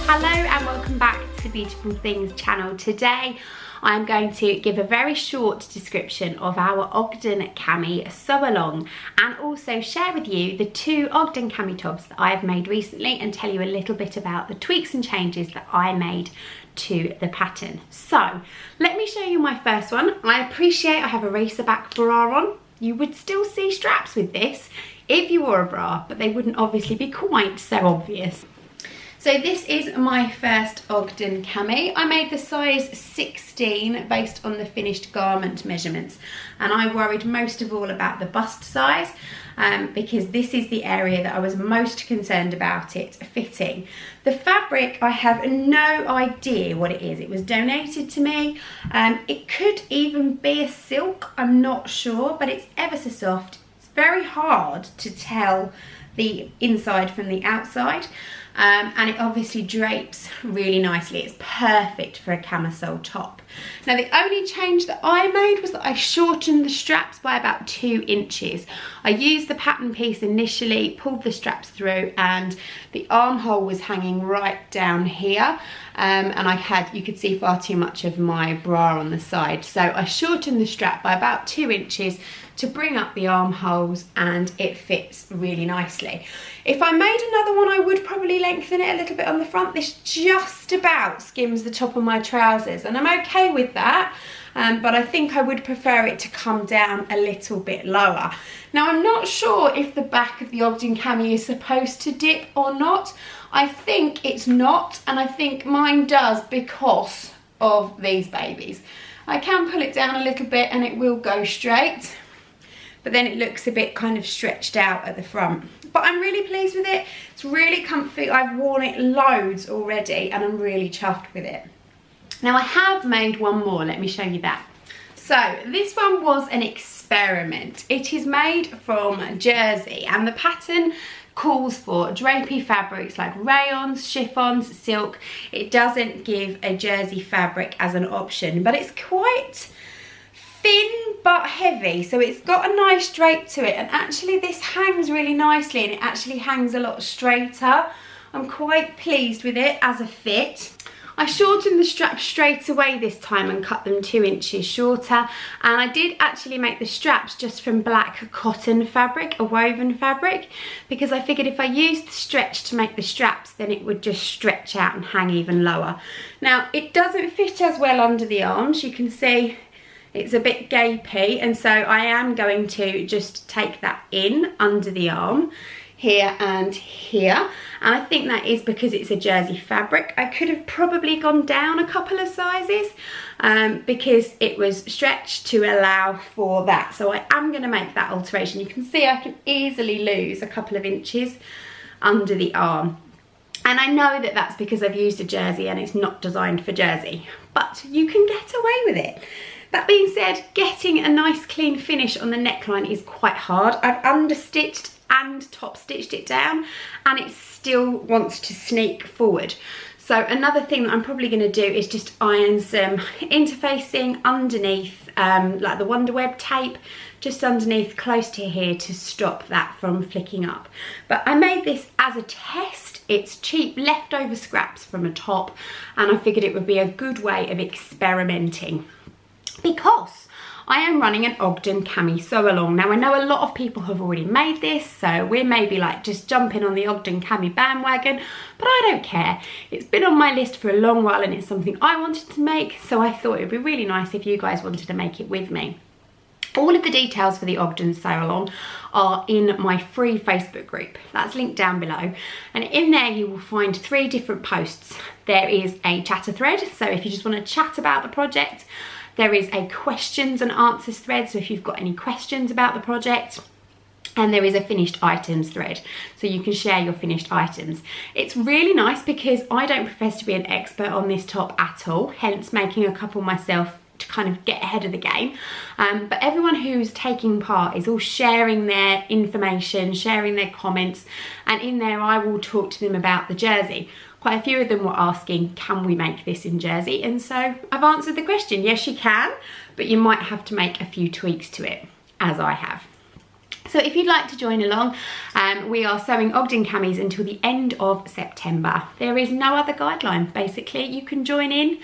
Hello and welcome back to the Beautiful Things channel. Today I'm going to give a very short description of our Ogden Cami sew along and also share with you the 2 Ogden Cami tops that I've made recently and tell you a little bit about the tweaks and changes that I made to the pattern. So let me show you my first one. I appreciate I have a racer back bra on. You would still see straps with this if you wore a bra, but they wouldn't obviously be quite so obvious. So this is my first Ogden Cami. I made the size 16 based on the finished garment measurements, and I worried most of all about the bust size because this is the area that I was most concerned about it fitting. The fabric, I have no idea what it is. It was donated to me. It could even be a silk, I'm not sure, but it's ever so soft. It's very hard to tell the inside from the outside. And it obviously drapes really nicely. It's perfect for a camisole top. Now the only change that I made was that I shortened the straps by about 2 inches. I used the pattern piece initially, pulled the straps through, and the armhole was hanging right down here. And you could see far too much of my bra on the side. So I shortened the strap by about 2 inches to bring up the armholes, and it fits really nicely. If I made another one, I would probably lengthen it a little bit on the front. This just about skims the top of my trousers, and I'm okay with that. But I think I would prefer it to come down a little bit lower. Now I'm not sure if the back of the Ogden Cami is supposed to dip or not. I think it's not, and I think mine does because of these babies. I can pull it down a little bit and it will go straight, but then it looks a bit kind of stretched out at the front. But I'm really pleased with it. It's really comfy. I've worn it loads already and I'm really chuffed with it. Now I have made one more, let me show you that. So this one was an experiment. It is made from jersey and the pattern calls for drapey fabrics like rayons, chiffons, silk. It doesn't give a jersey fabric as an option, but it's quite thin but heavy, so it's got a nice drape to it, and actually this hangs really nicely and it actually hangs a lot straighter. I'm quite pleased with it as a fit. I shortened the straps straight away this time and cut them 2 inches shorter, and I did actually make the straps just from black cotton fabric, a woven fabric, because I figured if I used the stretch to make the straps then it would just stretch out and hang even lower. Now it doesn't fit as well under the arms, you can see it's a bit gapey, and so I am going to just take that in under the arm here and here, and I think that is because it's a jersey fabric. I could have probably gone down a couple of sizes because it was stretched to allow for that, so I am going to make that alteration. You can see I can easily lose a couple of inches under the arm, and I know that that's because I've used a jersey and it's not designed for jersey, but you can get away with it. That being said, getting a nice clean finish on the neckline is quite hard. I've understitched and top stitched it down and it still wants to sneak forward. So another thing that I'm probably going to do is just iron some interfacing underneath, like the Wonder Web tape, just underneath close to here to stop that from flicking up. But I made this as a test. It's cheap leftover scraps from a top, and I figured it would be a good way of experimenting, because I am running an Ogden Cami sew along. Now I know a lot of people have already made this, so we're maybe like just jumping on the Ogden Cami bandwagon, but I don't care. It's been on my list for a long while and it's something I wanted to make, so I thought it would be really nice if you guys wanted to make it with me. All of the details for the Ogden sew along are in my free Facebook group. That's linked down below, and in there you will find 3 different posts. There is a chatter thread, so if you just want to chat about the project. There is a questions and answers thread, so if you've got any questions about the project. And there is a finished items thread, so you can share your finished items. It's really nice because I don't profess to be an expert on this top at all, hence making a couple myself to kind of get ahead of the game. But everyone who's taking part is all sharing their information, sharing their comments, and in there I will talk to them about the jersey. Quite a few of them were asking, can we make this in jersey? And so I've answered the question, yes you can, but you might have to make a few tweaks to it, as I have. So if you'd like to join along, we are sewing Ogden Camis until the end of September. There is no other guideline, basically. You can join in,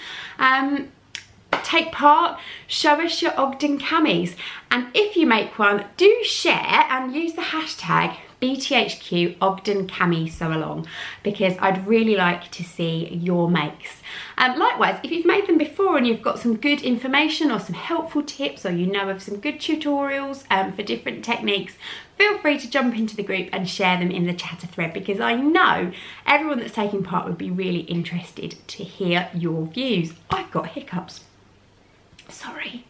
take part, show us your Ogden Camis. And if you make one, do share and use the hashtag BTHQ Ogden Cami Sew Along, because I'd really like to see your makes. Likewise, if you've made them before and you've got some good information or some helpful tips, or you know of some good tutorials for different techniques, feel free to jump into the group and share them in the chatter thread, because I know everyone that's taking part would be really interested to hear your views. I've got hiccups. Sorry.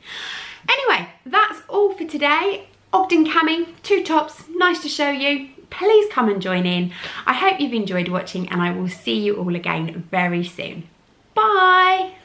Anyway, that's all for today. Ogden Cami, 2 tops, nice to show you. Please come and join in. I hope you've enjoyed watching, and I will see you all again very soon. Bye.